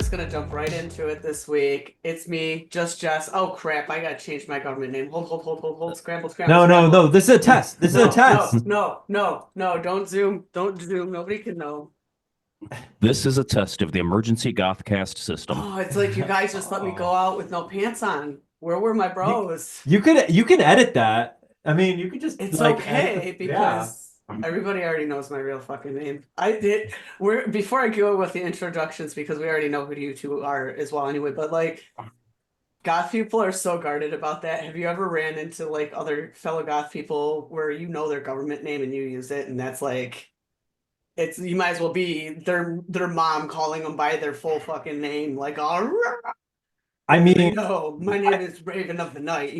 just gonna jump right into it this week. It's me, JussJess. Oh crap, I gotta change my government name. Hold. Scramble, scramble, No, no, scramble. no. This is a test. This is a test. No. Don't zoom. Don't zoom. Nobody can know. This is a test of the emergency Gothcast system. Oh, it's like you guys just let me go Oh. out with no pants on. Where were my You, bros? you can edit that. I mean, you could just It's like edit okay yeah. because everybody already knows my real fucking name. I did. We're before I go with the introductions because we already know who you two are as well anyway. But like. Goth people are so guarded about that. Have you ever ran into like other fellow goth people where you know their government name and you use it, and that's like it's you might as well be their mom calling them by their full fucking name, like oh I mean, no, my name is Raven of the Night,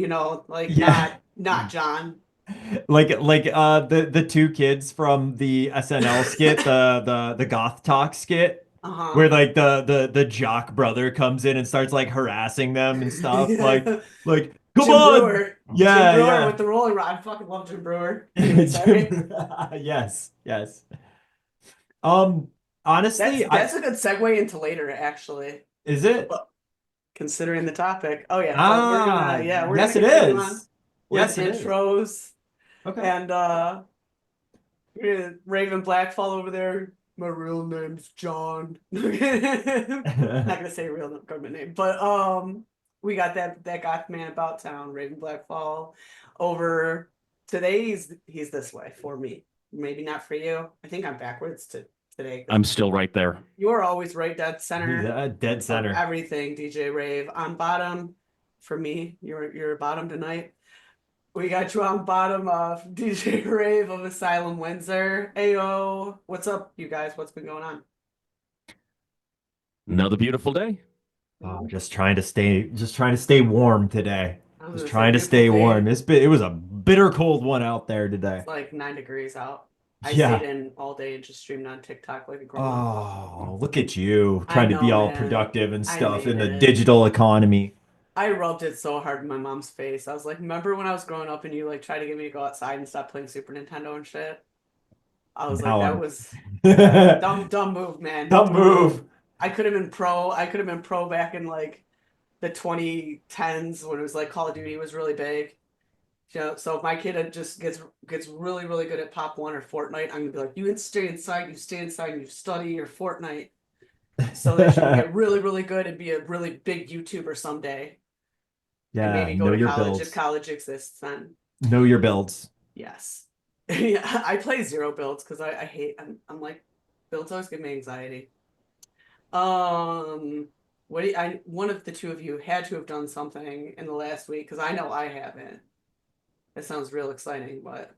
like yeah. not John. Like the two kids from the SNL skit, the Goth Talk skit, Uh-huh. where like the jock brother comes in and starts like harassing them and stuff. Yeah. Like come Jim on. Brewer. Jim Yeah, Brewer with yeah. the rolling rod. I fucking love Jim Brewer. Anyway, sorry. Yes, yes. Um, That's honestly, that's a good segue into later, actually. is it? Considering the topic. Oh yeah, but Ah, we're gonna yes, it continue on is. with Yes, it is. intros Okay. and Raven Blackfall over there. My real name's John. Not gonna say real government name, but we got that goth man about town, Raven Blackfall, over today. He's this way for me. Maybe not for you. I think I'm backwards to today. I'm still right there. You are always right dead center Yeah, dead of center. everything, DJ Raev. On bottom, for me, you're bottom tonight. We got you on bottom of DJ Raev of Asylum Windsor. Ayo, what's up, you guys? What's been going on? Another beautiful day. Oh, just trying to stay warm today. I was Just gonna say trying to beautiful stay warm. day. It was a bitter cold one out there today. It's like 9 degrees out. I stayed Yeah. in all day and just streamed on TikTok like a grown up. Oh, look at you I trying to be know, all man. productive and I stuff made in the it. digital economy. I rubbed it so hard in my mom's face. I was like, remember when I was growing up and you like tried to get me to go outside and stop playing Super Nintendo and shit? I was like, Now that I'm was dumb move, man. Don't Dumb move. move. I could have been pro. I could have been pro back in like the 2010s when it was like Call of Duty was really big. So if my kid just gets really really good at Pop One or Fortnite, I'm gonna be like, you stay inside, and you study your Fortnite so that you can get really really good and be a really big YouTuber someday, and Yeah, maybe go know to your college if builds. college exists then. Know your builds. Yes. Yeah, I play zero builds because I hate. I'm like builds always give me anxiety. Um, what do you, I one of the two of you had to have done something in the last week because I know I haven't. That sounds real exciting, but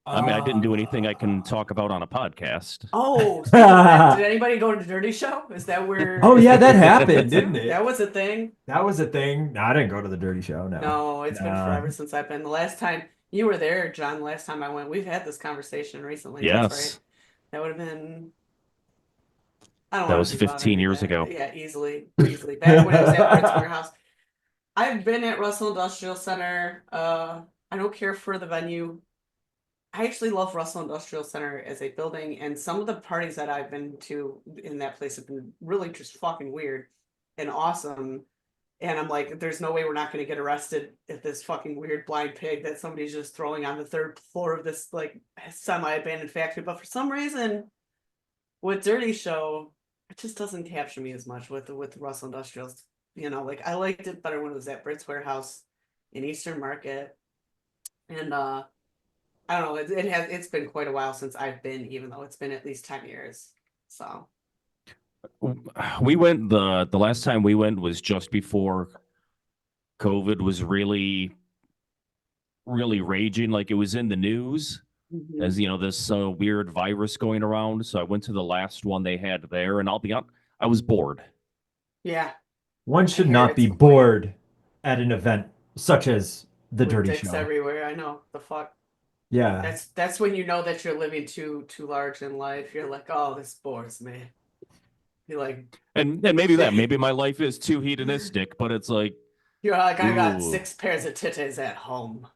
I mean, I didn't do anything I Uh, can talk about on a podcast. oh, speaking of that, did anybody go to the Dirty Show? Is that where Oh is yeah, that that where you went happened, to? didn't it? That was a thing. That was a thing. No, I didn't go to the dirty show, no. No, it's been Nah. forever since I've been. The last time you were there, John, the last time I went, we've had this conversation recently. That's right. Yes, That would have been I don't that want was to be bothered 15 with years that. ago. Yeah, easily. Back when it was at Brits Warehouse. I've been at Russell Industrial Center. I don't care for the venue. I actually love Russell Industrial Center as a building, and some of the parties that I've been to in that place have been really just fucking weird and awesome. And I'm like, there's no way we're not going to get arrested at this fucking weird blind pig that somebody's just throwing on the third floor of this like semi-abandoned factory. But for some reason, with Dirty Show, it just doesn't capture me as much with Russell Industrials. Like I liked it better when it was at Brits Warehouse in Eastern Market. And I don't know, it's been quite a while since I've been, even though it's been at least 10 years. So We went the last time we went was just before COVID was really raging. Like it was in the news mhm. as this weird virus going around. So I went to the last one they had there, and I'll be honest, I was bored. Yeah, One I should hear not it's be quite bored at an event such as the with dirty dicks show. everywhere. I know the fuck. Yeah. That's when you know that you're living too large in life. You're like, oh, this bores me. You're like, And maybe my life is too hedonistic, but it's like, you're like, I got ooh, 6 pairs of titties at home.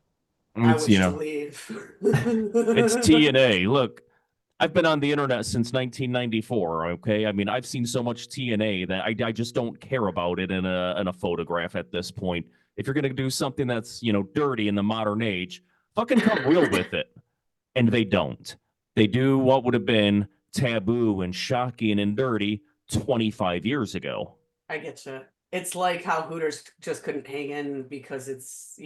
I it's wish to leave. it's TNA. Look, I've been on the internet since 1994. Okay, I mean, I've seen so much TNA that I just don't care about it in a photograph at this point. If you're gonna do something that's dirty in the modern age, fucking come real with it. And they don't. They do what would have been taboo and shocking and dirty 25 years ago. I get you. It's like how Hooters just couldn't hang in because it's,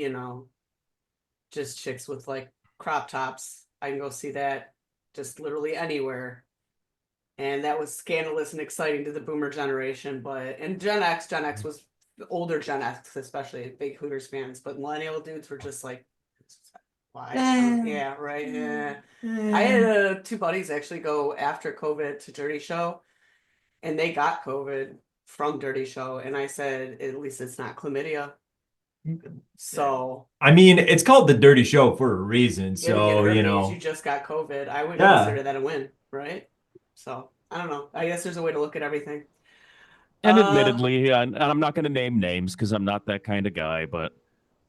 just chicks with like crop tops. I can go see that just literally anywhere. And that was scandalous and exciting to the boomer generation. But and Gen X was the older Gen X, especially big Hooters fans. But millennial dudes were just like, why? Yeah, right. Yeah. I had two buddies actually go after COVID to Dirty Show, and they got COVID from Dirty Show. And I said, at least it's not chlamydia. So I mean, it's called the Dirty Show for a reason. you had to get So, herpes, you just got COVID. I would Yeah. consider that a win, right? So I don't know. I guess there's a way to look at everything. And admittedly, and I'm not going to name names because I'm not that kind of guy, but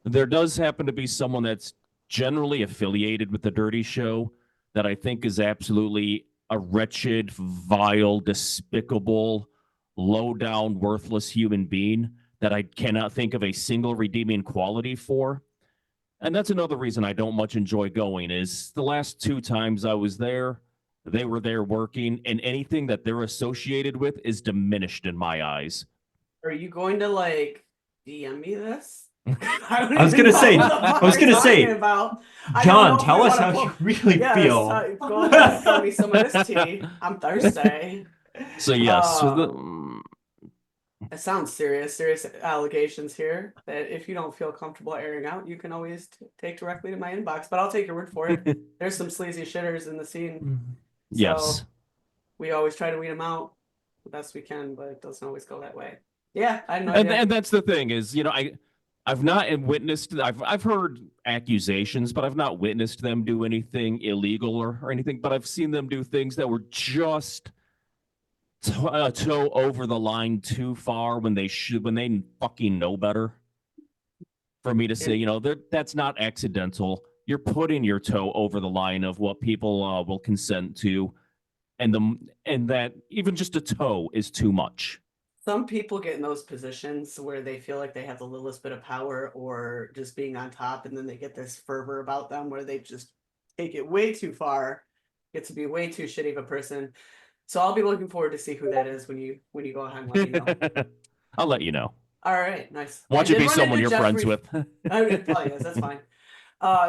there does happen to be someone that's generally affiliated with the Dirty Show that I think is absolutely a wretched, vile, despicable, low down, worthless human being that I cannot think of a single redeeming quality for. And that's another reason I don't much enjoy going is the last 2 times I was there, they were there working, and anything that they're associated with is diminished in my eyes. Are you going to like DM me this? I was gonna say, John, tell us how you really feel. Go ahead and tell me some of this tea on Thursday. So yes, It sounds serious allegations here that if you don't feel comfortable airing out, you can always take directly to my inbox, but I'll take your word for it. There's some sleazy shitters in the scene. Yes. So we always try to weed them out the best we can, but it doesn't always go that way. Yeah, I know. And that's the thing is, I've not witnessed, I've heard accusations, but I've not witnessed them do anything illegal or anything, but I've seen them do things that were just a toe over the line too far when they fucking know better. For me to say, that's not accidental. You're putting your toe over the line of what people will consent to, and that even just a toe is too much. Some people get in those positions where they feel like they have the littlest bit of power or just being on top, and then they get this fervor about them where they just take it way too far, get to be way too shitty of a person. So I'll be looking forward to see who that is when you go ahead and let me know. I'll let you know. All right, nice. Want you to be someone you're friends with. I mean, it probably is. That's fine.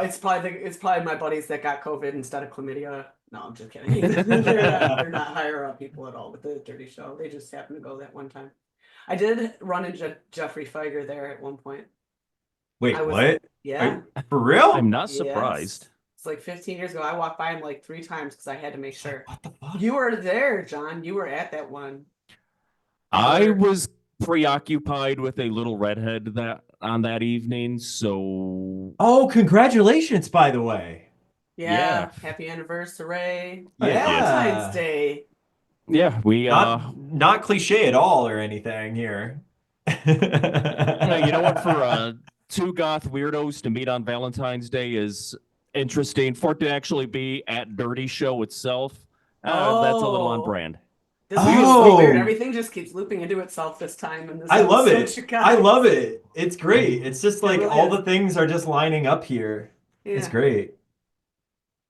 It's probably my buddies that got COVID instead of chlamydia. No, I'm just kidding. they're not higher up people at all with the Dirty Show. They just happened to go that one time. I did run into Jeffrey Feiger there at one point. Wait, what? Yeah. For real? I'm not surprised. Yes. It's like 15 years ago. I walked by him like 3 times because I had to make sure. What the fuck? You were there, John. You were at that one. I was preoccupied with a little redhead on that evening, so Oh, congratulations, by the way. Yeah. Happy anniversary. Yeah. Valentine's Day. Yeah, we not cliche at all or anything here. you know what? For 2 goth weirdos to meet on Valentine's Day is interesting. For it to actually be at Dirty Show itself, that's a little on brand. This is weird. Everything just keeps looping into itself this time. And I love it. I love it. It's great. It's just like really all the things are just lining up here. Yeah. It's great.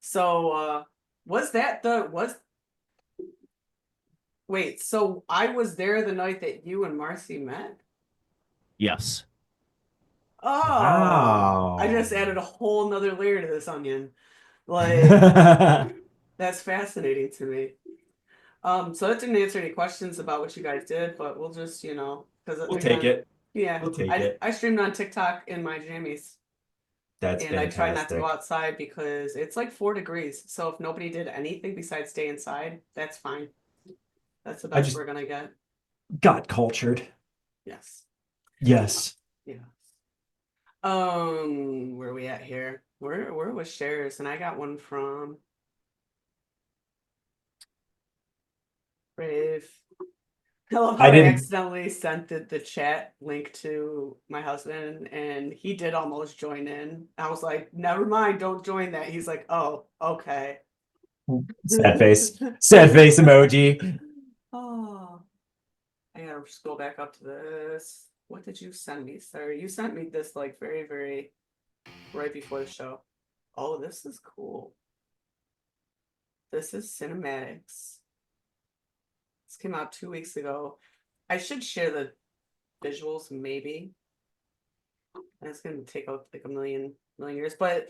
So wait, so I was there the night that you and Marcy met? Yes. Oh, wow. I just added a whole nother layer to this onion. Like, that's fascinating to me. So that didn't answer any questions about what you guys did, but we'll just, because we'll take it. Yeah, we'll take it. I streamed on TikTok in my jammies. That's and fantastic. I try not to go outside because it's like 4 degrees. So if nobody did anything besides stay inside, that's fine. That's the best we're gonna get. Got cultured. Yes. Yes. Yeah. Where are we at here? Where was shares? And I got one from Raev. I accidentally sent the chat link to my husband, and he did almost join in. I was like, never mind, don't join that. He's like, oh, okay. Sad face. Sad face emoji. Oh, I gotta scroll back up to this. What did you send me, sir? You sent me this like very, very right before the show. Oh, this is cool. This is Sina Matix. This came out 2 weeks ago. I should share the visuals, maybe. And it's gonna take out like a million years, but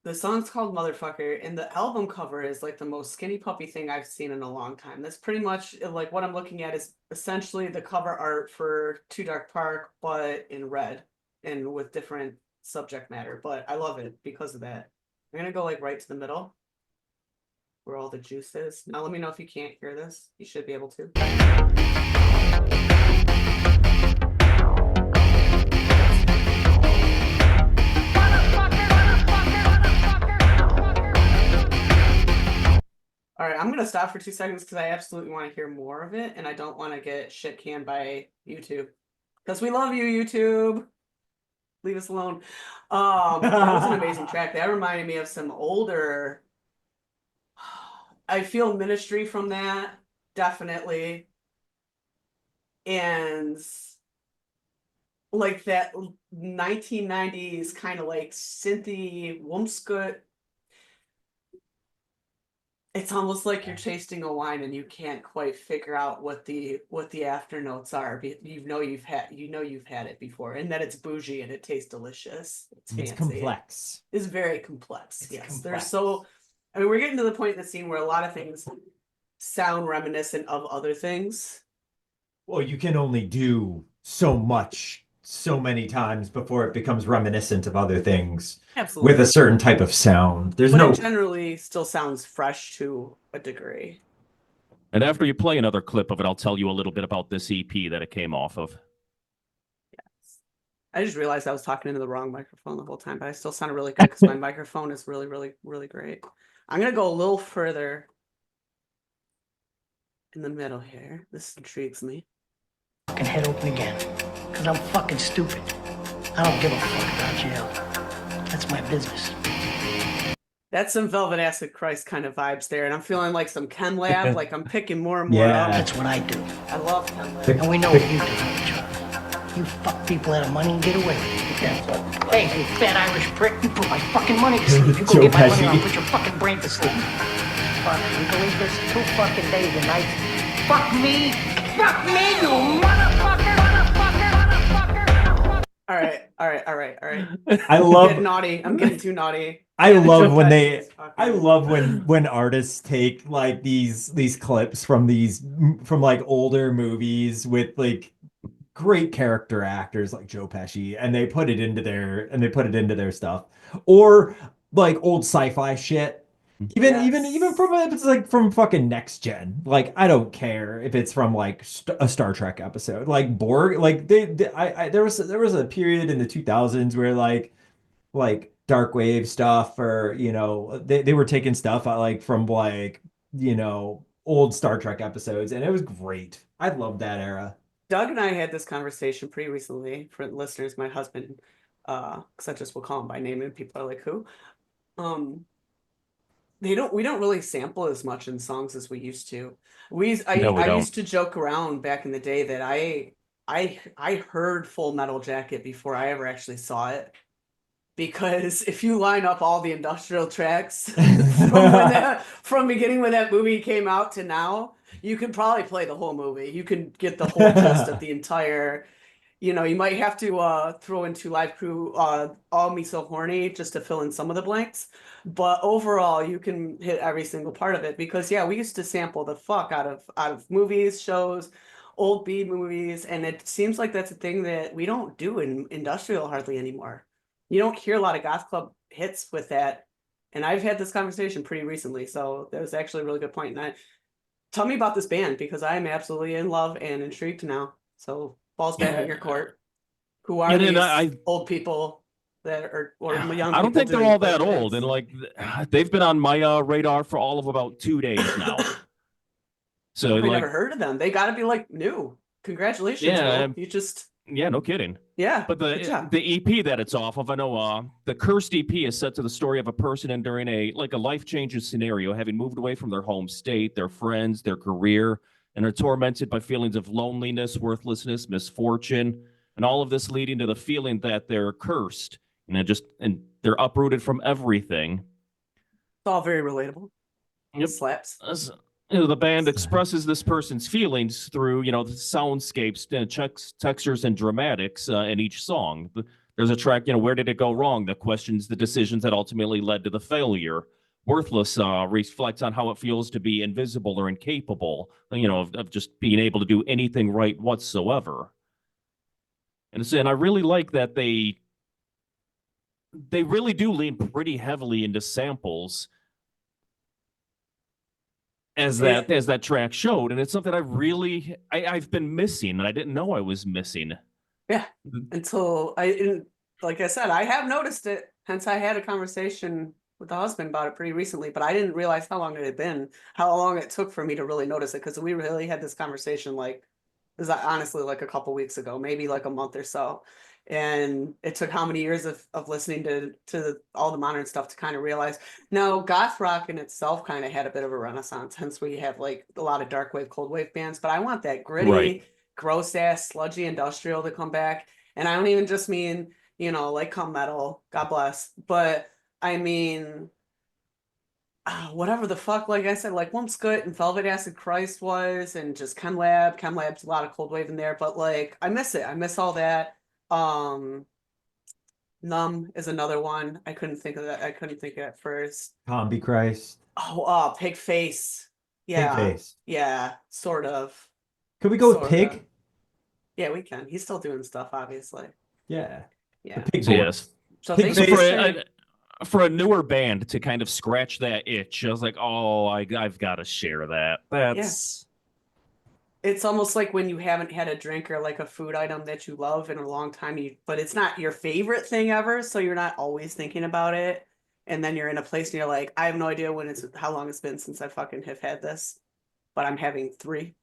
the song's called Motherfucker, and the album cover is like the most skinny puppy thing I've seen in a long time. That's pretty much like what I'm looking at is essentially the cover art for Too Dark Park, but in red and with different subject matter. But I love it because of that. I'm gonna go like right to the middle where all the juice is. Now let me know if you can't hear this. You should be able to. All right, I'm gonna stop for 2 seconds because I absolutely want to hear more of it, and I don't want to get shit canned by YouTube. Because we love you, YouTube. Leave us alone. That was an amazing track. That reminded me of some older. I feel Ministry from that, definitely, and like that 1990s kind of like synthy Wumpscut. It's almost like you're tasting a wine and you can't quite figure out what the after notes are. You've had it before, and that it's bougie and it tastes delicious. It's fancy. It's complex. It's very complex. It's yes, complex. There's so. I mean, we're getting to the point in the scene where a lot of things sound reminiscent of other things. Well, you can only do so much, so many times before it becomes reminiscent of other things. Absolutely. With a certain type of sound. There's But no. it generally still sounds fresh to a degree. And after you play another clip of it, I'll tell you a little bit about this EP that it came off of. Yes. I just realized I was talking into the wrong microphone the whole time, but I still sounded really good because my microphone is really, really, really great. I'm going to go a little further in the middle here. This intrigues me. Fucking head open again. Because I'm fucking stupid. I don't give a fuck about jail. That's my business. That's some Velvet Acid Christ kind of vibes there, and I'm feeling like some Chem Lab, like I'm picking more and more Yeah. up. That's what I do. I love Chem Lab. And we know what you do, John. You fuck people out of money and get away with it. Hey, you fat Irish prick, you put my fucking money to sleep. You go Joe get my money Pesci. and I'll put your fucking brain to sleep. Fuck, you believe this? 2 fucking days and nights. Fuck me! Fuck me, you motherfucker! All right. I I'm love. getting naughty. I'm getting too naughty. I Yeah, love Joe when Pesci they. is fucking- I love when artists take like these clips from like older movies with like great character actors like Joe Pesci, and they put it into their stuff, or like old sci-fi shit. Even from if it's like from fucking Next Gen. Like I don't care if it's from like a Star Trek episode, like Borg. Like there was a period in the 2000s where like dark wave stuff, or they were taking stuff like from like old Star Trek episodes, and it was great. I loved that era. Doug and I had this conversation pretty recently. For listeners, my husband, because I just will call him by name, and people are like, "Who?" We don't really sample as much in songs as we used to. I don't. used to joke around back in the day that I heard Full Metal Jacket before I ever actually saw it. Because if you line up all the industrial tracks from beginning when that movie came out to now, you could probably play the whole movie. You can get the whole gist of the entire. You might have to throw in 2 Live Crew, All Me So Horny, just to fill in some of the blanks. But overall, you can hit every single part of it because, yeah, we used to sample the fuck out of movies, shows, old B movies, and it seems like that's a thing that we don't do in industrial hardly anymore. You don't hear a lot of goth club hits with that, and I've had this conversation pretty recently, so that was actually a really good point. And tell me about this band because I am absolutely in love and intrigued now. So balls back in your court. Who are these old people that are or young? I don't think they're all that old old, and like they've been on my radar for all of about 2 days now. So I like, never heard of them. They got to be like new. Congratulations, Yeah, Will. You just Yeah, no kidding. Yeah, But good job. the EP that it's off of, I know the Cursed EP is set to the story of a person enduring a life-changing scenario, having moved away from their home state, their friends, their career, and are tormented by feelings of loneliness, worthlessness, misfortune, and all of this leading to the feeling that they're cursed and they're uprooted from everything. It's all very relatable. Yep. Slaps. The band expresses this person's feelings through, the soundscapes, textures, and dramatics in each song. There's a track, where did it go wrong? That questions the decisions that ultimately led to the failure. Worthless reflects on how it feels to be invisible or incapable, of just being able to do anything right whatsoever. And I really like that they really do lean pretty heavily into samples as that track showed, and it's something I've been missing, and I didn't know I was missing. Yeah, until like I said, I have noticed it. Hence, I had a conversation with the husband about it pretty recently, but I didn't realize how long it had been, how long it took for me to really notice it, because we really had this conversation like, it was honestly like a couple weeks ago, maybe like a month or so. And it took how many years of listening to all the modern stuff to kind of realize. Now, goth rock in itself kind of had a bit of a renaissance. Hence, we have like a lot of dark wave, cold wave bands. But I want that gritty, Right. gross ass, sludgy industrial to come back. And I don't even just mean, like come metal, God bless. But I mean, whatever the fuck, like I said, like Wumpscut and Velvet Acid Christ was, and just Chem Lab's a lot of cold wave in there. But like, I miss it. I miss all that. Numb is another one. I couldn't think of that. I couldn't think of it at first. Combi Christ. Oh, Pig Face. Yeah. Pig Face. Yeah, sort of. Could we go with Sorta. Pig? Yeah, we can. He's still doing stuff, obviously. Yeah. Yeah. The Pig So, Boy. yes. So Pig thanks for Face. sharing. For a newer band to kind of scratch that itch, I was like, oh, I've got to share that. That's It's almost like when you haven't had a drink or like a food item that you love in a long time, but it's not your favorite thing ever, so you're not always thinking about it. And then you're in a place and you're like, I have no idea how long it's been since I fucking have had this, but I'm having 3.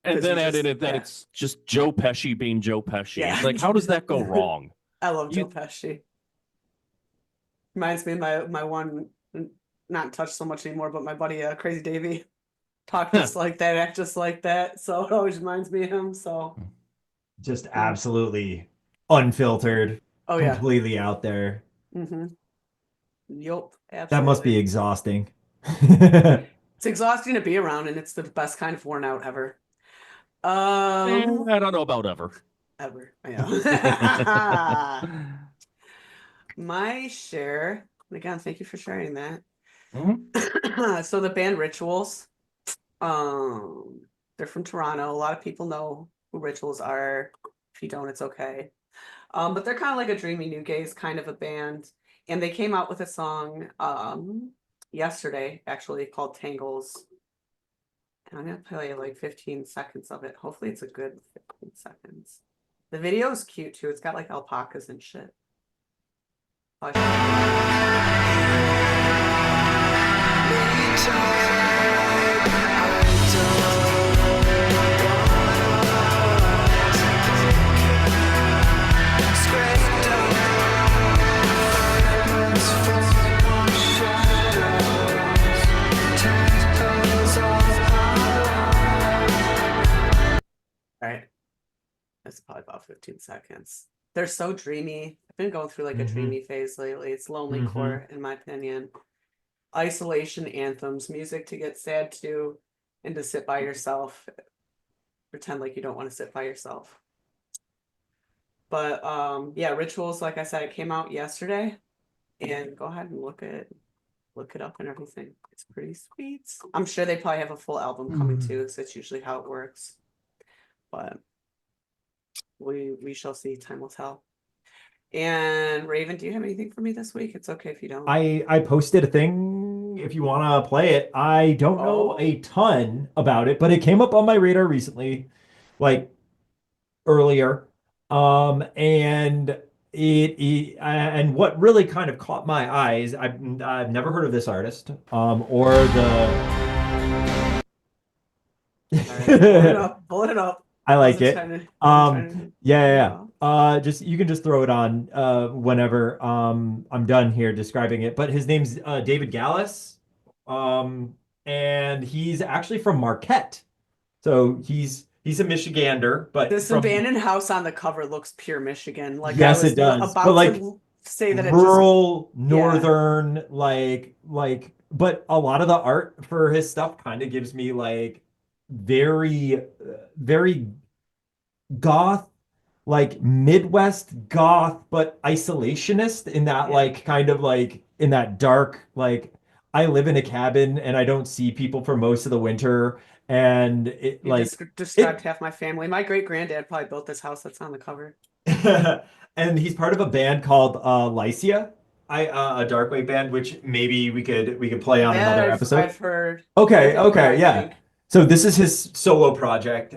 and 'Cause then you added just- it that yeah. it's just Joe Pesci being Joe Pesci. Yeah. It's like, how does that go wrong? I love You- Joe Pesci. Reminds me of my one, not in touch so much anymore, but my buddy Crazy Davey talk just like that, act just like that. So it always reminds me of him. So Just absolutely unfiltered, oh yeah. completely out there. Mm-hmm. Yup. That must be Absolutely. exhausting. It's exhausting to be around, and it's the best kind of worn out ever. I don't know about ever. Ever. Yeah. My share, and again, thank you for sharing that. Mhm. So the band Rituals, they're from Toronto. A lot of people know who Rituals are. If you don't, it's okay. But they're kind of like a dreamy new gaze kind of a band. And they came out with a song yesterday, actually, called Tangles. And I'm gonna play like 15 seconds of it. Hopefully it's a good 15 seconds. The video is cute too. It's got like alpacas and shit. All right. That's probably about 15 seconds. They're so dreamy. I've been going through like a Mhm. dreamy phase lately. It's lonely Mhm. core, in my opinion. Isolation anthems, music to get sad to, and to sit by yourself. Pretend like you don't want to sit by yourself. But yeah, Rituals, like I said, it came out yesterday. And go ahead and look it up and everything. It's pretty sweet. I'm sure they probably have a full album coming too, because that's usually how it works. But we shall see. Time will tell. And Raven, do you have anything for me this week? It's okay if you don't. I posted a thing if you want to play it. I don't know a ton about it, but it came up on my radar recently, like earlier. And and what really kind of caught my eyes, I've never heard of this artist, or the All right, pull it up. Pull it up. I like it. Just you can just throw it on whenever I'm done here describing it. But his name's David Galas. And he's actually from Marquette. So he's a Michigander, but This from abandoned house on the cover looks pure Michigan. Like yes, I was it does. But about like to say that it rural, just northern, but a lot of the art for his stuff kind of gives me like very goth, like Midwest goth, but isolationist in that like kind of like in that dark, like I live in a cabin and I don't see people for most of the winter. And it you like described half my family. My great granddad probably built this house that's on the cover. and he's part of a band called Lycia, a darkwave band, which maybe we could play on another episode. I've heard. Okay, yeah. So this is his solo project.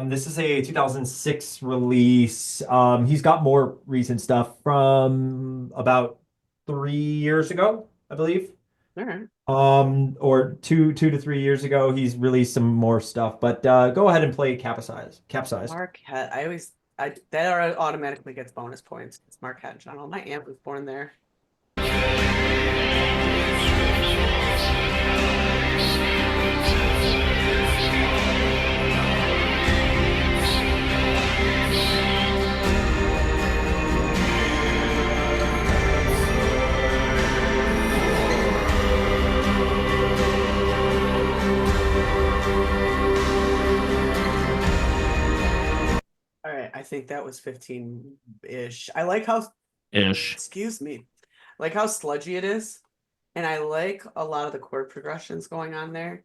This is a 2006 release. He's got more recent stuff from about 3 years ago, I believe. All right. Or two to 3 years ago, he's released some more stuff. But go ahead and play Capsized. Marquette. That automatically gets bonus points. It's Marquette General. My aunt was born there. All right, I think that was 15-ish. I like how excuse me. I like how sludgy it is. And I like a lot of the chord progressions going on there.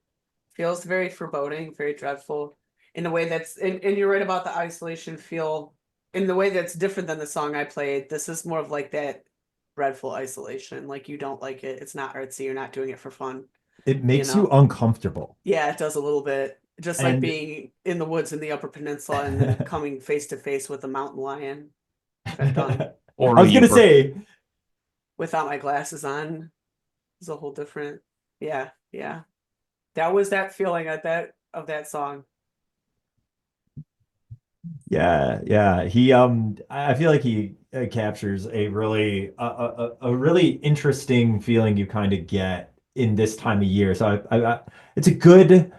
Feels very foreboding, very dreadful. In a way that's and you're right about the isolation feel. In the way that's different than the song I played. This is more of like that dreadful isolation. Like you don't like it. It's not artsy, you're not doing it for fun. It makes you uncomfortable. Yeah, it does a little bit. Just like being in the woods in the Upper Peninsula and then coming face to face with a mountain lion. I've done. Or I was gonna say, without my glasses on, is a whole different. Yeah. That was that feeling of that song. Yeah. I feel like he captures a really interesting feeling you kind of get in this time of year. So it's a good.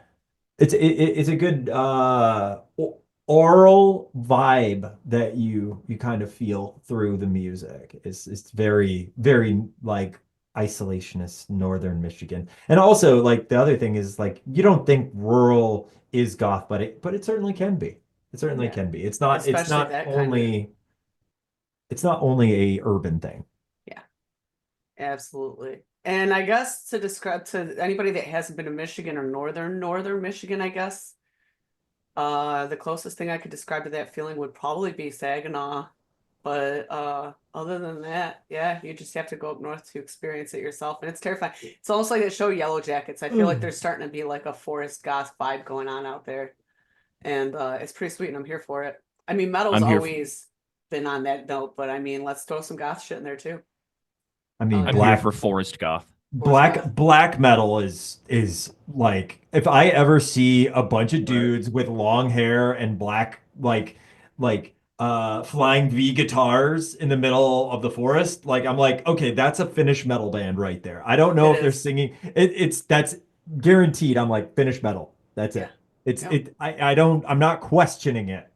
It's a good oral vibe that you kind of feel through the music. It's very like isolationist northern Michigan. And also like the other thing is like you don't think rural is goth, but it certainly can be. It certainly can be. It's not only a urban thing. Yeah. Absolutely. And I guess to describe to anybody that hasn't been to Michigan or northern Michigan, I guess, the closest thing I could describe to that feeling would probably be Saginaw. But other than that, yeah, you just have to go up north to experience it yourself. And it's terrifying. It's almost like that show Yellow Jackets. I feel like there's starting to be like a forest goth vibe going on out there. And it's pretty sweet and I'm here for it. I mean, metal's always been on that note, but I mean, let's throw some goth shit in there too. I mean, I'm here for forest goth. Black metal is like if I ever see a bunch of dudes with long hair and black like flying V guitars in the middle of the forest, like I'm like, okay, that's a Finnish metal band right there. I don't know if they're singing that's guaranteed. I'm like Finnish metal. That's it. I'm not questioning it.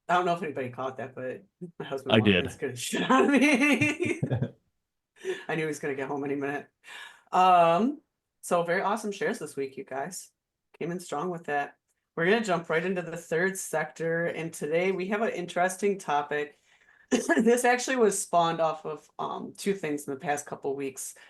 I don't know if anybody caught that, but my husband did. Gonna shit on me. I knew he was gonna get home any minute. So very awesome shares this week, you guys. Came in strong with that. We're gonna jump right into the third sector, and today we have an interesting topic. This actually was spawned off of two things in the past couple of weeks. I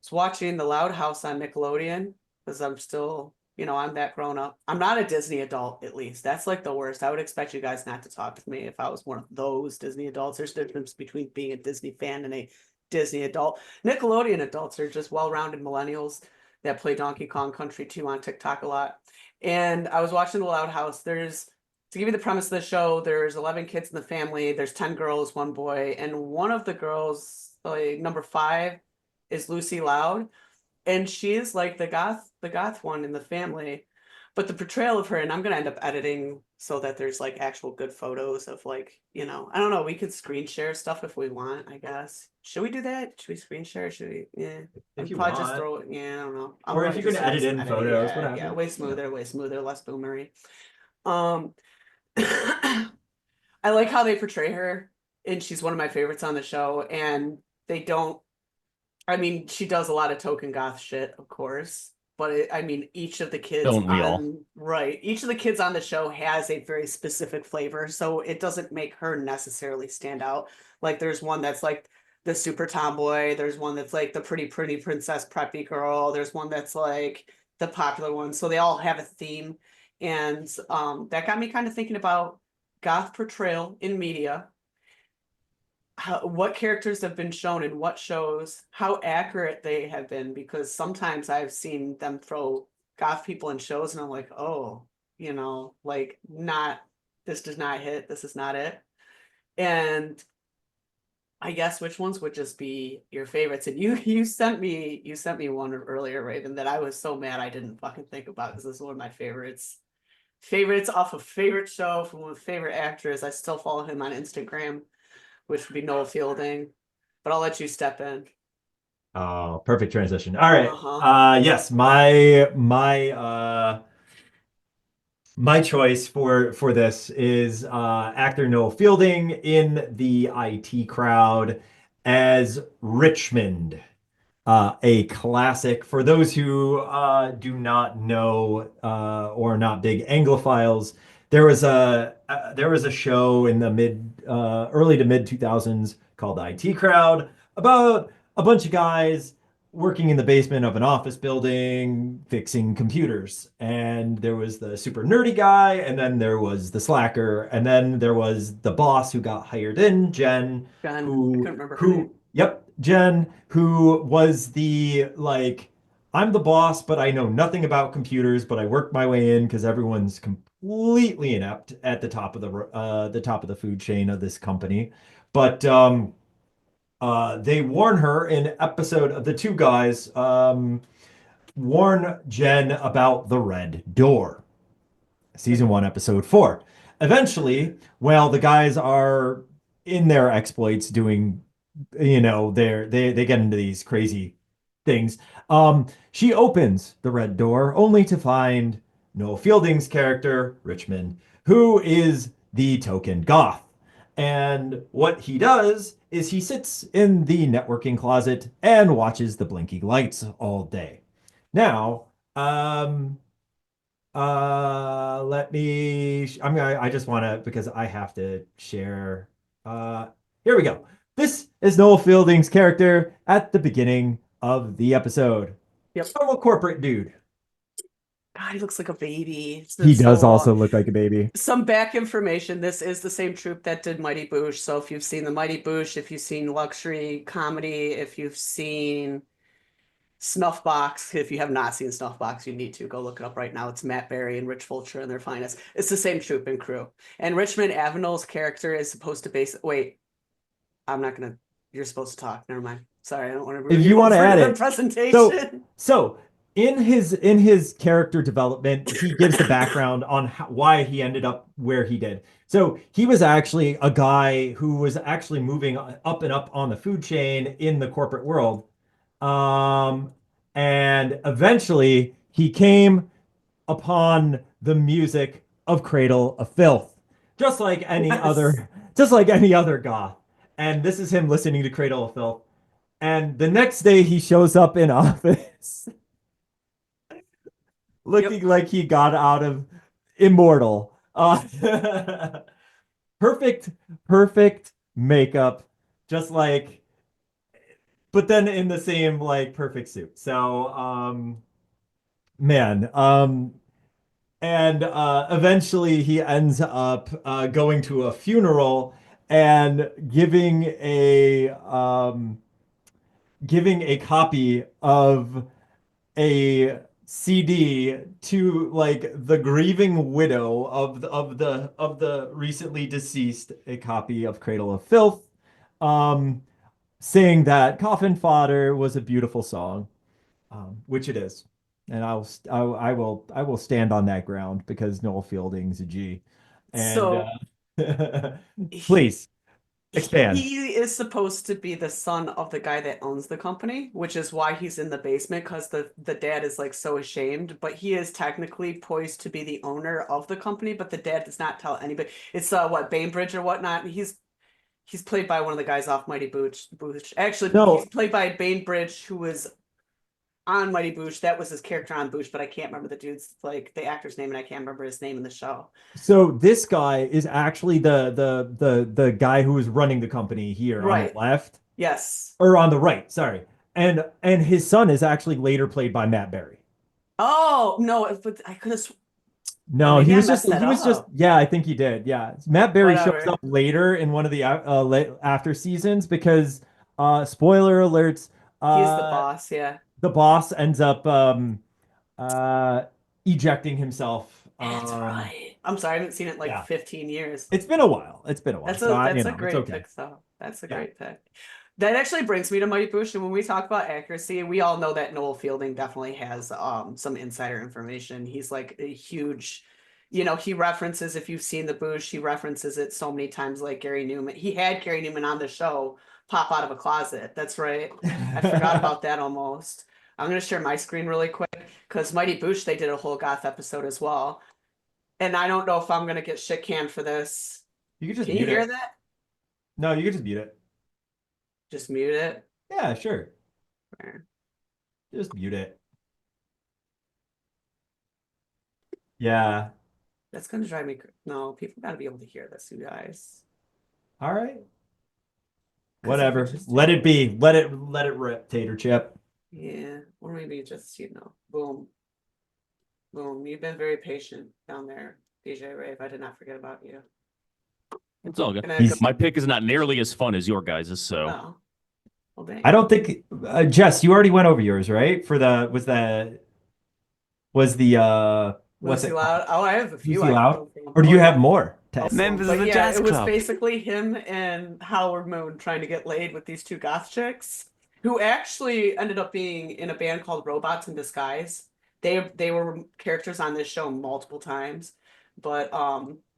was watching The Loud House on Nickelodeon because I'm still, I'm that grown up. I'm not a Disney adult, at least. That's like the worst. I would expect you guys not to talk to me if I was one of those Disney adults. There's a difference between being a Disney fan and a Disney adult. Nickelodeon adults are just well-rounded millennials that play Donkey Kong Country 2 on TikTok a lot. And I was watching The Loud House. To give you the premise of the show, there's 11 kids in the family. There's 10 girls, 1 boy. And one of the girls, like number 5, is Lucy Loud. And she is like the goth one in the family. But the portrayal of her, and I'm gonna end up editing so that there's like actual good photos of like, you know, I don't know, we could screen share stuff if we want, I guess. Should we do that? Should we screen share? Should we? Yeah. If you probably just want. throw it. Yeah, I don't know. Or if you can edit in photos, yeah, whatever. yeah, way smoother, less boomery. I like how they portray her, and she's one of my favorites on the show. And they don't. I mean, she does a lot of token goth shit, of course. But I mean, each of the kids Don't we all? each of the kids on the show has a very specific flavor, so it doesn't make her necessarily stand out. Like, there's one that's like the super tomboy. There's one that's like the pretty princess preppy girl. There's one that's like the popular one. So they all have a theme, and that got me kind of thinking about goth portrayal in media. What characters have been shown in what shows, how accurate they have been, because sometimes I've seen them throw goth people in shows and I'm like, oh, you know, like, not, this does not hit, this is not it. And I guess which ones would just be your favorites? And you sent me one earlier, Raven, that I was so mad I didn't fucking think about, because this is one of my favorites off a favorite show from one of favorite actors. I still follow him on Instagram, which would be Noel Fielding, but I'll let you step in. Oh, perfect transition. All right. Uh-huh. Yes, my choice for this is actor Noel Fielding in the IT Crowd as Richmond. A classic. For those who do not know or are not big Anglophiles, there was a show in the early to mid 2000s called the IT Crowd about a bunch of guys working in the basement of an office building fixing computers. And there was the super nerdy guy, and then there was the slacker, and then there was the boss who got hired in, Jen, Jen, I who couldn't remember her name. Yep, Jen, who was the like, I'm the boss, but I know nothing about computers, but I work my way in because everyone's completely inept at the top of the food chain of this company. But they warn her in episode of the two guys warn Jen about the red door. Season 1, episode 4. Eventually, well, the guys are in their exploits doing, you know, they get into these crazy things. She opens the red door only to find Noel Fielding's character, Richmond, who is the token goth. And what he does is he sits in the networking closet and watches the blinking lights all day. Now, I just want to, because I have to share. Here we go. This is Noel Fielding's character at the beginning of the episode. Yep. Normal corporate dude. God, he looks like a baby. He does also look like a baby. Some back information. This is the same troupe that did Mighty Boosh. So if you've seen the Mighty Boosh, if you've seen luxury comedy, if you've seen Snuffbox, if you have not seen Snuffbox, you need to go look it up right now. It's Matt Berry and Rich Fulcher and their finest. It's the same troupe and crew. And Richmond Avenel's character is supposed to base. Wait, I'm not gonna. You're supposed to talk. Never mind. Sorry, I don't want to. If you want to add it, presentation. So in his character development, he gives the background on why he ended up where he did. So he was actually a guy who was actually moving up and up on the food chain in the corporate world. And eventually he came upon the music of Cradle of Filth, just like any other goth. And this is him listening to Cradle of Filth. And the next day he shows up in office looking like he got out of Immortal. Perfect makeup, just like, but then in the same like perfect suit. So man, and eventually he ends up going to a funeral and giving a copy of a CD to like the grieving widow of the recently deceased, a copy of Cradle of Filth, saying that Coffin Fodder was a beautiful song, which it is. and I will stand on that ground because Noel Fielding's a G. And So please expand. he is supposed to be the son of the guy that owns the company, which is why he's in the basement because the dad is like so ashamed, but he is technically poised to be the owner of the company, but the dad does not tell anybody. It's what Bainbridge or whatnot. He's played by one of the guys off Mighty Boosh. Actually, No, he's played by Bainbridge, who was on Mighty Boosh. That was his character on Boosh, but I can't remember the dude's like the actor's name, and I can't remember his name in the show. so this guy is actually the guy who is running the company here on the Right. left Yes. or on the right, sorry. And his son is actually later played by Matt Berry. Oh no, but I could have. No, Maybe I messed that he was just up. yeah, I think he did. Yeah. Matt Berry shows Whatever. up later in one of the after seasons because spoiler alerts, He's the uh boss, yeah. the boss ends up uh ejecting himself. That's right. I'm sorry, I haven't seen it in like Yeah. 15 years. It's been a while. It's been a while. That's So a I, that's a it's great okay. pick, though. That's a Yeah. great pick. That actually brings me to Mighty Boosh, and when we talk about accuracy, we all know that Noel Fielding definitely has some insider information. He's like a huge, he references, if you've seen the Boosh, he references it so many times, like Gary Newman. He had Gary Newman on the show pop out of a closet. That's right. I forgot about that almost. I'm gonna share my screen really quick because Mighty Boosh, they did a whole Goth episode as well. And I don't know if I'm gonna get shit canned for this. You could just Can you mute hear it. that? No, you could just mute it. Just mute it. Yeah, sure. There. Just mute it. Yeah. That's gonna drive me. No, people gotta be able to hear this, you guys. All right. 'Cause if we Whatever. just Let take it be. Let it rip, Tater Chip. Yeah, or maybe just boom, boom. You've been very patient down there, DJ Raev. I did not forget about you. It's all good. And He's- My pick is not nearly as fun as your guys', so oh, well, dang. I don't think Jess, you already went over yours, right? For the was the what's Lucy it Loud. Oh, I have a few. Lucy I can Loud? go from. Or do Oh, you yeah. have more? Members But of the yeah, jazz it was club. basically him and Howard Moon trying to get laid with these two goth chicks who actually ended up being in a band called Robots in Disguise. They were characters on this show multiple times. But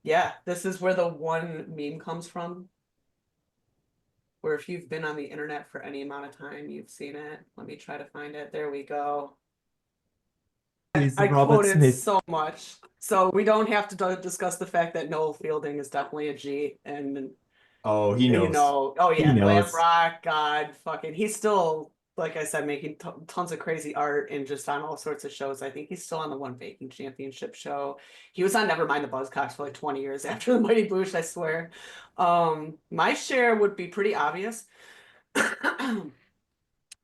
yeah, this is where the one meme comes from. Where if you've been on the internet for any amount of time, you've seen it. Let me try to find it. There we go. He's I Robert quote it Smith. so much. So we don't have to discuss the fact that Noel Fielding is definitely a G, and Oh, he knows. oh He yeah, glam knows. rock, God, fucking, he's still, like I said, making tons of crazy art and just on all sorts of shows. I think he's still on the One Baking Championship show. He was on Nevermind the Buzzcocks for like 20 years after the Mighty Boosh, I swear. My share would be pretty obvious.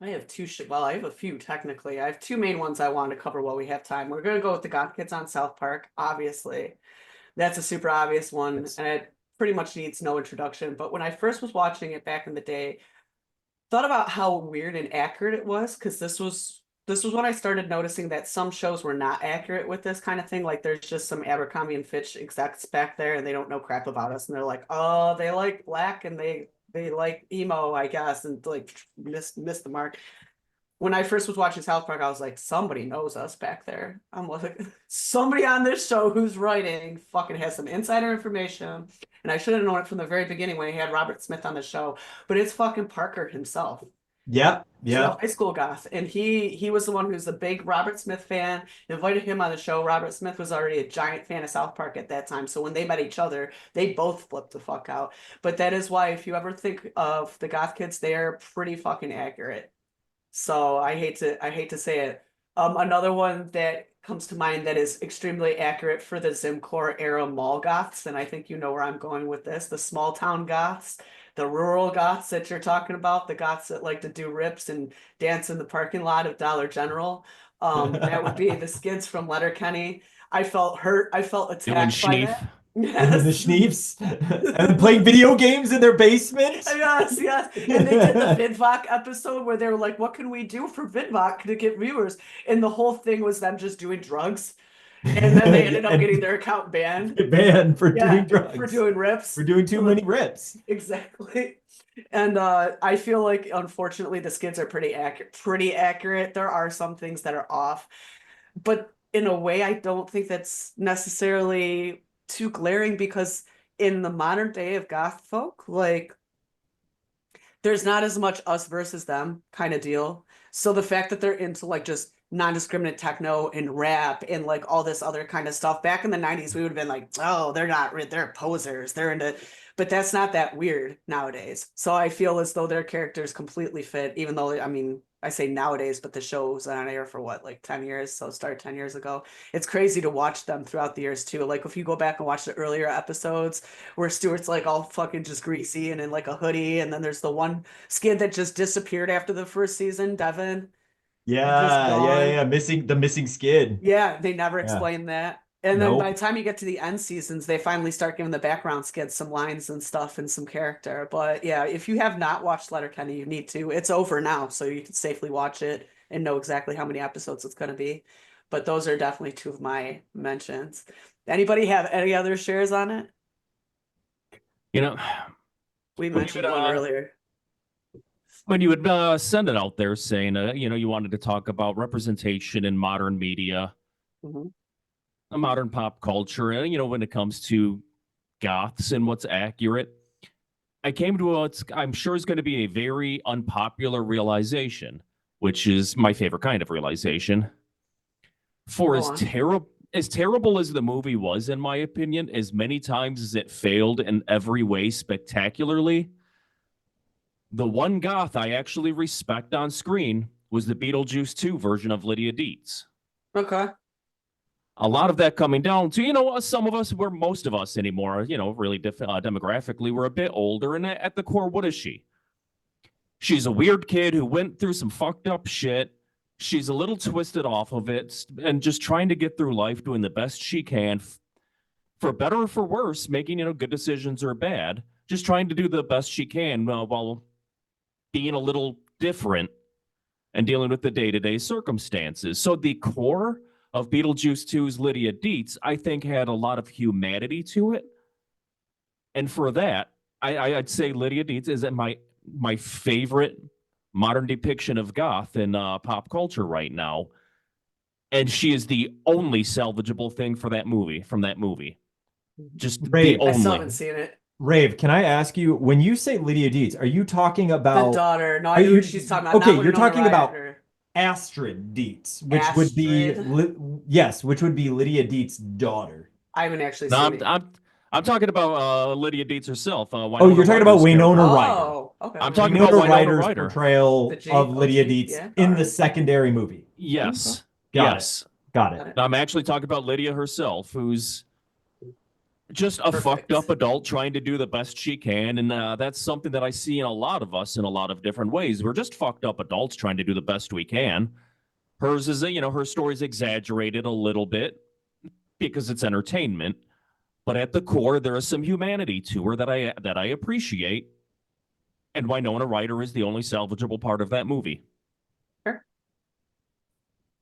I have I have a few technically. I have two main ones I want to cover while we have time. We're gonna go with the Goth Kids on South Park, obviously. That's a super obvious one, Yes. and it pretty much needs no introduction. But when I first was watching it back in the day, thought about how weird and accurate it was, because this was when I started noticing that some shows were not accurate with this kind of thing. Like there's just some Abercrombie and Fitch execs back there, and they don't know crap about us, and they're like, oh, they like black and they like emo, I guess, and like missed the mark. When I first was watching South Park, I was like, somebody knows us back there. I'm like, somebody on this show who's writing fucking has some insider information. And I should have known it from the very beginning when he had Robert Smith on the show. But it's fucking Parker himself. Yep. He's a Yep. high school goth. And he was the one who's a big Robert Smith fan. Invited him on the show. Robert Smith was already a giant fan of South Park at that time. So when they met each other, they both flipped the fuck out. But that is why if you ever think of the Goth Kids, they're pretty fucking accurate. So I hate to say it. Another one that comes to mind that is extremely accurate for the Zimcore era mall goths, and I think you know where I'm going with this, the small town goths, the rural goths that you're talking about, the goths that like to do rips and dance in the parking lot of Dollar General. That would be the Skids from Letterkenny. I felt hurt. I felt doing attacked by Schneef. that. The Yes. Schneefs and playing video games in their basement. Yes, yes. And they did the VidVoc episode where they were like, what can we do for VidVoc to get viewers? And the whole thing was them just doing drugs. And then they ended up getting their account banned. banned for Yeah, doing drugs. for doing rips. For doing too many rips. Exactly. And I feel like unfortunately the skids are pretty accurate. There are some things that are off. but in a way, I don't think that's necessarily too glaring because in the modern day of goth folk, like there's not as much us versus them kind of deal. So the fact that they're into like just non-discriminate techno and rap and like all this other kind of stuff back in the 90s, we would have been like, oh, they're posers. They're into, but that's not that weird nowadays. So I feel as though their characters completely fit, even though, I mean, I say nowadays, but the show was on air for what, like 10 years? So it started 10 years ago. It's crazy to watch them throughout the years too. Like if you go back and watch the earlier episodes where Stuart's like all fucking just greasy and in like a hoodie, and then there's the one skid that just disappeared after the first season, Devin. Yeah. Missing skid. Yeah, they never Yeah. explain that. And then by Nope. the time you get to the end seasons, they finally start giving the background skids some lines and stuff and some character. But yeah, if you have not watched Letterkenny, you need to. It's over now, so you can safely watch it and know exactly how many episodes it's going to be. But those are definitely two of my mentions. Anybody have any other shares on it? You know, We Well, mentioned you would, one earlier. when you would send it out there saying, you wanted to talk about representation in modern media, Mhm. modern pop culture, and, when it comes to goths and what's accurate, I came to what's I'm sure is going to be a very unpopular realization, which is my favorite kind of realization. For Go on. as terrible as the movie was, in my opinion, as many times as it failed in every way spectacularly, the one goth I actually respect on screen was the Beetlejuice 2 version of Lydia Dietz. Okay. A lot of that coming down to, some of us, where most of us anymore, really demographically, we're a bit older. And at the core, what is she? She's a weird kid who went through some fucked up shit. She's a little twisted off of it and just trying to get through life doing the best she can, for better or for worse, making, good decisions or bad, just trying to do the best she can while being a little different and dealing with the day-to-day circumstances. So the core of Beetlejuice 2's Lydia Dietz, I think, had a lot of humanity to it. And for that, I'd say Lydia Dietz is my favorite modern depiction of goth in pop culture right now. And she is the only salvageable thing from that movie. Just Right. the I still only. haven't seen it. Raev, can I ask you, when you say Lydia Dietz, are you talking The about daughter. No, are I know you- what she's talking about. okay, Not you're Winona talking about Ryder. Astrid Dietz, which would be which would be Lydia Dietz's daughter. I haven't actually No, seen it. I'm talking about Lydia Dietz herself. Oh, you're talking about Winona Ryder. Oh, okay. I'm talking Winona about Winona Ryder's Ryder. portrayal The G- of Lydia OG, Dietz yeah, in the alright. secondary movie. Yes. Got yes. Got Got it. it. I'm actually talking about Lydia herself, who's just a Perfect. fucked up adult trying to do the best she can. And that's something that I see in a lot of us in a lot of different ways. We're just fucked up adults trying to do the best we can. Hers is, her story's exaggerated a little bit because it's entertainment. But at the core, there is some humanity to her that I appreciate. And Winona Ryder is the only salvageable part of that movie.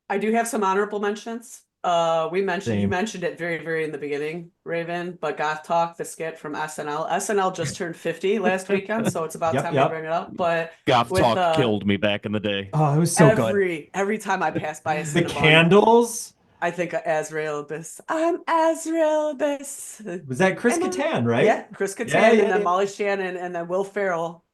I do have some honorable mentions. You Same. mentioned it very, very in the beginning, Raven, but Goth Talk, the skit from SNL. SNL just turned 50 last weekend, so it's about Yep, time yep. to bring it up. But Goth with, Talk killed me back in the day. Oh, it was so good. every time I pass by a The Cinnabon, candles. I think of Azrael Abyss. I'm Azrael Abyss. Was that Chris Am I- Kattan, right? Yeah, Chris Kattan, Yeah, and yeah, then yeah. Molly Shannon, and then Will Ferrell,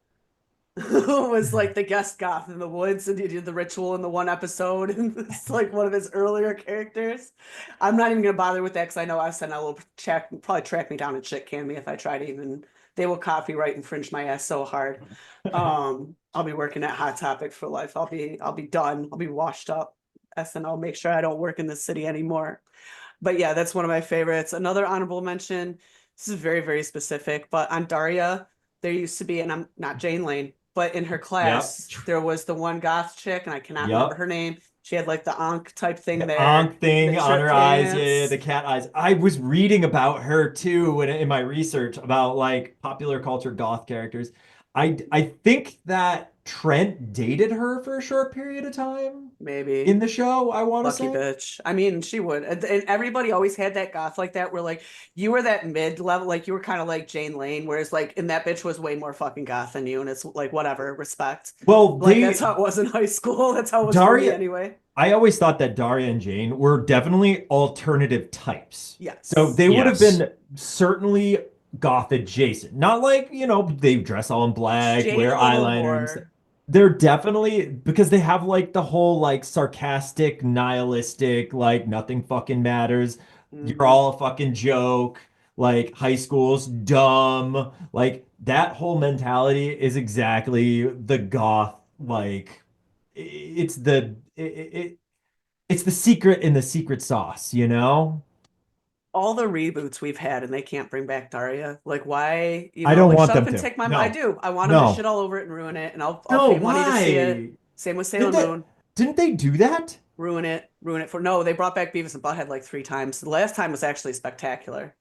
who was like the guest goth in the woods, and he did the ritual in the one episode, and it's like one of his earlier characters. I'm not even gonna bother with that because I know SNL will probably track me down and shit can me if I try to even. They will copyright infringe my ass so hard. I'll be working at Hot Topic for life. I'll be done. I'll be washed up. SNL, make sure I don't work in this city anymore. But yeah, that's one of my favorites. Another honorable mention. This is very, very specific, but on Daria, there used to be, and I'm not Jane Lane, but in her class, there was the one goth chick, and I cannot remember her name. She had like the Ankh type thing The there. Ankh thing the on her trip eyes, pants. yeah, the cat eyes. I was reading about her too in my research about like popular culture goth characters. I think that Trent dated her for a short period of time Maybe. in the show, I want to Lucky say. bitch. I mean, she would. And everybody always had that goth like that, where like you were that mid level, like you were kind of like Jane Lane, whereas like, and that bitch was way more fucking goth than you, and it's like whatever, respect. Well, Like that's how it was in high school. That's how it was for me Daria- anyway. I always thought that Daria and Jane were definitely alternative types. Yes. So they would have Yes. been certainly goth adjacent. Not like, they dress all in black, Jane wear a little eyeliner and stuff. more. They're definitely because they have like the whole like sarcastic, nihilistic, like nothing fucking matters. You're Mhm. all a fucking joke. Like high school's dumb. Like that whole mentality is exactly the goth like it's it's the secret in the secret sauce, you know? All the reboots we've had and they can't bring back Daria. Like why, I don't like want shut them up and to. take my I No. do. I want them to shit No. all over it and ruin it and I'll No, pay money to see it. why? Same with Sailor Moon. Didn't they do that? Ruin it. Ruin it for no, they brought back Beavis and Butthead like 3 times. The last time was actually spectacular.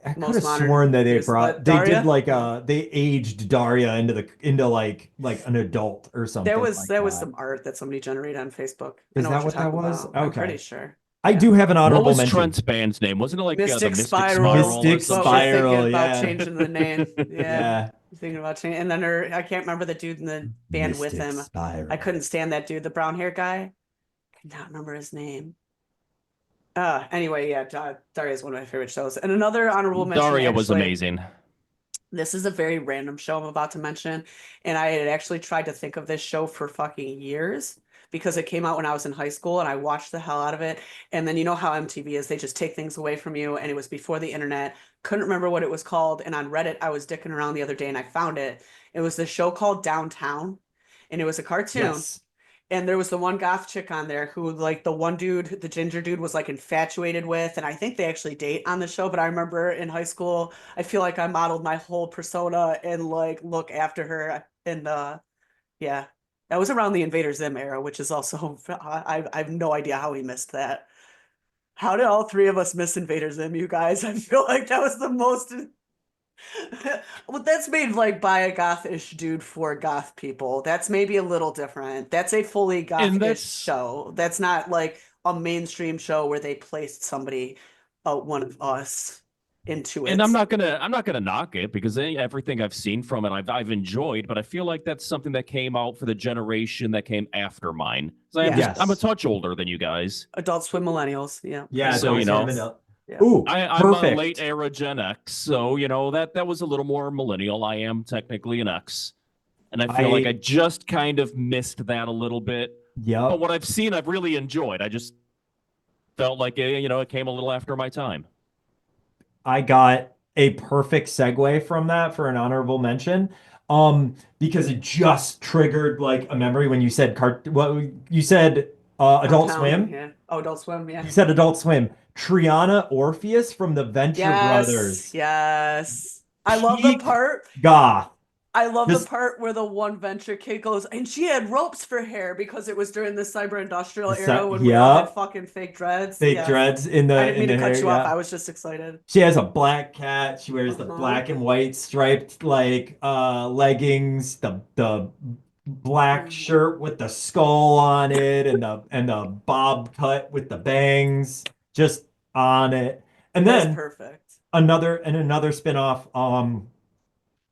I could Most have modern sworn that years. But they did Daria, like no. they aged Daria into like an adult or something like There was that. some art that somebody generated on Facebook. I Is know that what you're what that talking was? about. I'm pretty Okay. sure. I Yeah. do have an What honorable was mention. Trent's band's name? Wasn't it like the Mystic Mystic Spiral. Spiral or Mystic some But we're shit? thinking Spiral, about yeah. changing the name. Yeah. Yeah. Thinking about changing. And then I can't remember the dude in the band with Mystic him. Spiral. I couldn't stand that dude, the brown hair guy. I cannot remember his name. Anyway, yeah, Daria is one of my favorite shows. And another honorable mention, Daria was actually, amazing. this is a very random show I'm about to mention, and I had actually tried to think of this show for fucking years because it came out when I was in high school and I watched the hell out of it. And then you know how MTV is, they just take things away from you, and it was before the internet. Couldn't remember what it was called, and on Reddit I was dicking around the other day and I found it. It was the show called Downtown, and it was a cartoon. Yes. And there was the one goth chick on there who, like, the one dude, the ginger dude, was like infatuated with. And I think they actually date on the show. But I remember in high school, I feel like I modeled my whole persona and like look after her. And yeah, that was around the Invader Zim era, which is also, I have no idea how we missed that. How did all three of us miss Invader Zim, you guys? I feel like that was the most. Well, that's made like by a gothish dude for goth people. That's maybe a little different. That's a fully And gothish that's show. That's not like a mainstream show where they placed somebody, one of us, into it. and I'm not gonna knock it because everything I've seen from it I've enjoyed, but I feel like that's something that came out for the generation that came after mine. So Yes. I'm a touch older than you guys. Adult Swim millennials. Yeah. Yeah, So, don't you say know. Vanilla. Yeah. Ooh, I'm a perfect. late era Gen X, so that was a little more millennial. I am technically an X, and I feel like I just kind of missed that a little bit. But Yep. what I've seen, I've really enjoyed. I just felt like it came a little after my time. I got a perfect segue from that for an honorable mention. Because it just triggered like a memory when you said you said Adult Downtown, Swim. Yeah. Oh, Adult Swim. Yeah. You said Adult Swim. Triana Orpheus from the Venture Brothers. Yes. I love the Peak part. Goth. I love Just- the part where the one venture kid goes, and she had ropes for hair because it was during the cyber industrial era when we all had fucking fake dreads. Fake Yes. dreads in the I didn't mean to cut hair, you off. yeah. I was just excited. She has a black cat. She wears the Uh-huh. black and white striped like leggings, the black shirt with the skull on it and the bob cut with the bangs just on it. And That's then perfect. another spin-off,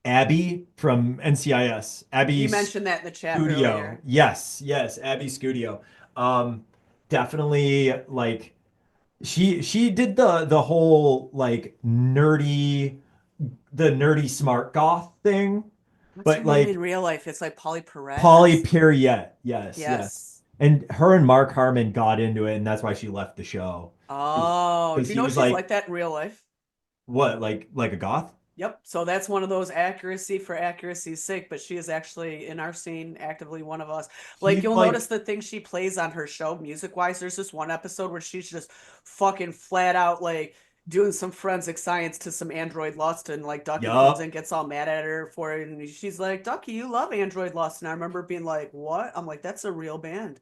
Abby from NCIS. Abby You mentioned that in the chat Scudio. earlier. Yes, Abby Scudio. Definitely like she did the whole like nerdy smart goth thing. What's But her like name in real life? It's like Polly Perez. Polly Periette. Yes. Yes. And her and Mark Harmon got into it, and that's why she left the show. Oh, do 'Cause you he know was she's like that in real life? What, like a goth? Yep. So that's one of those accuracy for accuracy's sake, but she is actually in our scene actively one of us. Like you'll notice the things she plays on her show music wise. There's this one episode where she's just fucking flat out like doing some forensic science to some android lust, and like Ducky comes and gets all mad at her for it, and she's like, Ducky, you love android lust. And I remember being like, what? I'm like, that's a real band.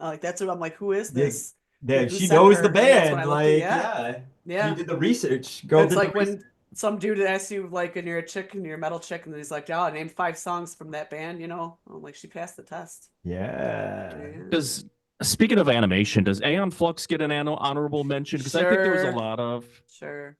I'm like, who is this? Yeah, Who she sent knows her? the And that's when band. I looked at- Yeah. Yeah. She did the research. Girl It's did like the when some dude asks you like, and you're a chick and you're a metal chick, and he's like, "Yeah, name 5 songs from that band." I'm like, she passed the test. Yeah. Does speaking of animation, does Aeon Flux get an honorable mention? Because I think there was a Sure. lot of Sure.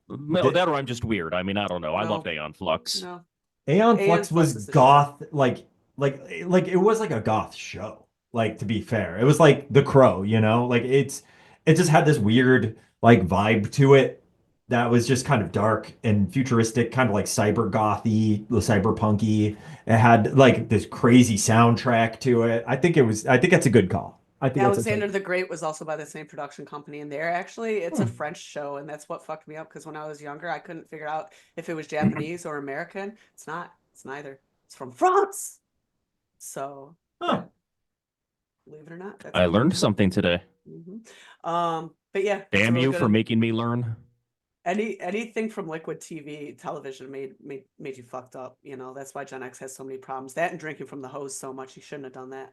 that, or I'm just weird. I mean, I don't know. I No. loved Aeon Flux. No. Aeon Aeon Flux Flux was is the goth, like it was like a goth show. Like, to be fair, it was like The Crow, you know, like it just had this weird like vibe to it that was just kind of dark and futuristic, kind of like cyber gothy, cyberpunky. It had like this crazy soundtrack to it. I think that's a good call. I think that's a Alexander the Great was also by the same production company, and they're actually it's a Hmm. French show, and that's what fucked me up because when I was younger, I couldn't figure out if it was Japanese or American. It's not. It's neither. It's from France. So Huh. yeah, believe it or not, that's I a French learned show. something today. But yeah, it's a Damn really you good for making me learn. anything from liquid TV television made you fucked up. You know that's why Gen X has so many problems. That and drinking from the hose so much, you shouldn't have done that.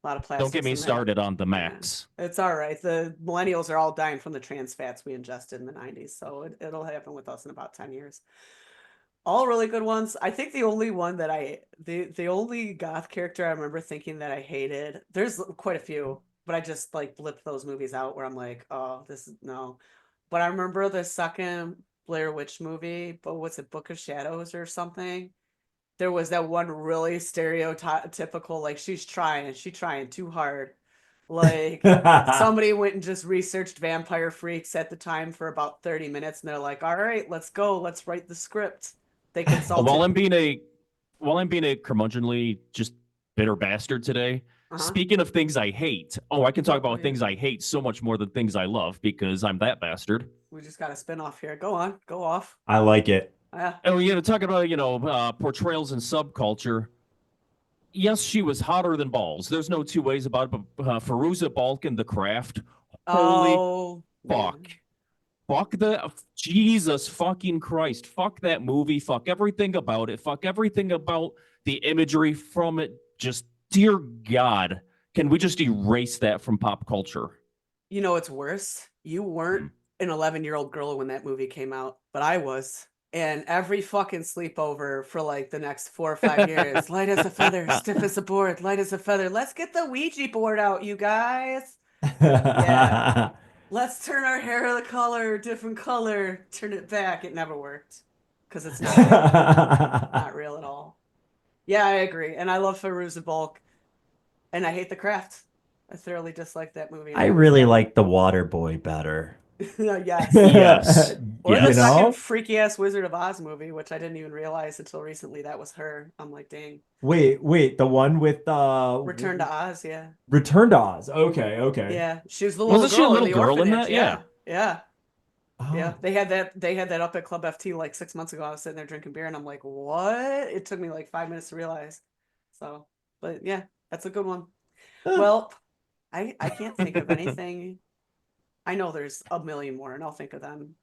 A lot of Don't get plastics me in there. started on the Yeah. Max. It's all right. The millennials are all dying from the trans fats we ingested in the 90s, so it'll happen with us in about 10 years. All really good ones. I think the only one that the only goth character I remember thinking that I hated, there's quite a few, but I just like blipped those movies out where I'm like, oh, this is no. But I remember the second Blair Witch movie, but what's it, Book of Shadows or something? There was that one really stereotypical, like she's trying too hard. Like somebody went and just researched Vampire Freaks at the time for about 30 minutes, and they're like, all right, let's go, let's write the script. They consulted. While I'm being a curmudgeonly, just bitter bastard today. Uh-huh. Speaking of things I hate, I can talk Oh, about yeah. things I hate so much more than things I love because I'm that bastard. We just got a spin off here. Go on, go off. I like it. Yeah. Oh, talking about portrayals in subculture. Yes, she was hotter than balls. There's no two ways about it. But Fairuza Balk in The Craft, holy Oh, fuck. man. Fuck Jesus fucking Christ. Fuck that movie. Fuck everything about it. Fuck everything about the imagery from it. Just, dear God, can we just erase that from pop culture? You know what's worse? You weren't an 11-year-old girl when that movie came out, but I was. And every fucking sleepover for like the next 4 or 5 years, light as a feather, stiff as a board, light as a feather. Let's get the Ouija board out, you guys. Yeah. Let's turn our hair the color, different color, turn it back. It never worked because it's not real. Not real at all. Yeah, I agree. And I love Fairuza Balk. And I hate The Craft. I thoroughly dislike that movie. I really like The Water Boy better. Yes. Yes. Or Yes. the second know? freaky ass Wizard of Oz movie, which I didn't even realize until recently that was her. I'm like, dang. Wait, the one with Return to Oz, yeah. Return to Oz. Okay. Yeah. She was the little Wasn't she a girl little in the girl in orphanage. that? Yeah. Yeah. Yeah. Oh. They had that up at Club FT like 6 months ago. I was sitting there drinking beer and I'm like, what? It took me like 5 minutes to realize. So, but yeah, that's a good one. Well, I can't think of anything. I know there's a million more, and I'll think of them.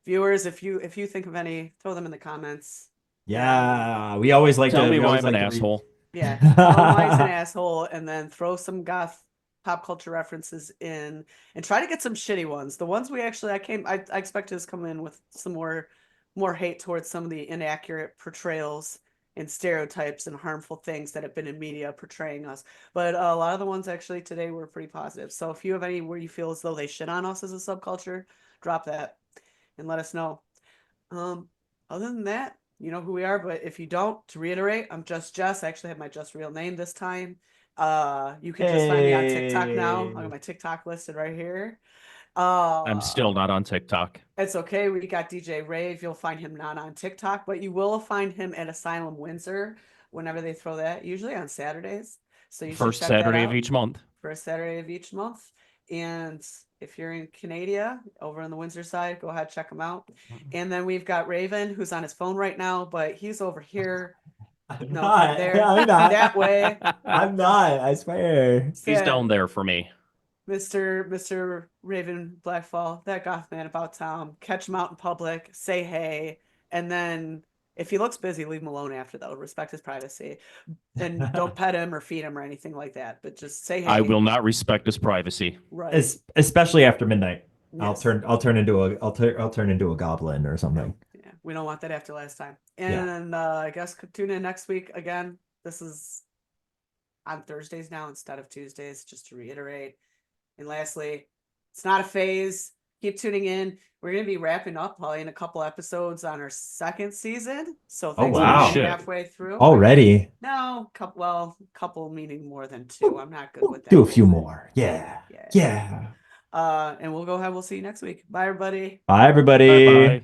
Viewers, if you think of any, throw them in the comments. Yeah, we always like Tell to. me We why always I'm an like to read- asshole. Yeah, tell them why he's an asshole, and then throw some goth pop culture references in, and try to get some shitty ones. The ones we actually, I expected us to come in with some more hate towards some of the inaccurate portrayals and stereotypes and harmful things that have been in media portraying us. But a lot of the ones actually today were pretty positive. So if you have any where you feel as though they shit on us as a subculture, drop that and let us know. Other than that, you know who we are, but if you don't, to reiterate, I'm JussJess. I actually have my just real name this time. You can just find me on TikTok now. I got my TikTok listed right here. I'm still not on TikTok. It's okay. We got DJ Raev. You'll find him not on TikTok, but you will find him at Asylum Windsor whenever they throw that, usually on Saturdays. So you should First check that Saturday of out. each month. First Saturday of each month. And if you're in Canada, over on the Windsor side, go ahead, check him out. And then we've got Raven, who's on his phone right now, but he's over here. I'm No, not. there. I'm not. That way. I'm not. I swear. He's down there for me. Mr. Raven Blackfall, that goth man about town. Catch him out in public, say hey, and then if he looks busy, leave him alone after though. Respect his privacy. And don't pet him or feed him or anything like that. But just say hey. I will not respect his privacy. Right. Especially after midnight. Yes. I'll turn into a goblin or something. Yeah, we don't want that after last time. And I guess tune in next week again. This is on Thursdays now instead of Tuesdays, just to reiterate. And lastly, it's not a phase. Keep tuning in. We're gonna be wrapping up probably in a couple episodes on our second season. So thanks for wow. being Shit. halfway through. Already. No, couple meaning more than two. I'm not good with that. Do a few thing. more. Yeah. Yeah. Yeah. And we'll go ahead. We'll see you next week. Bye, everybody. Bye, everybody. Bye.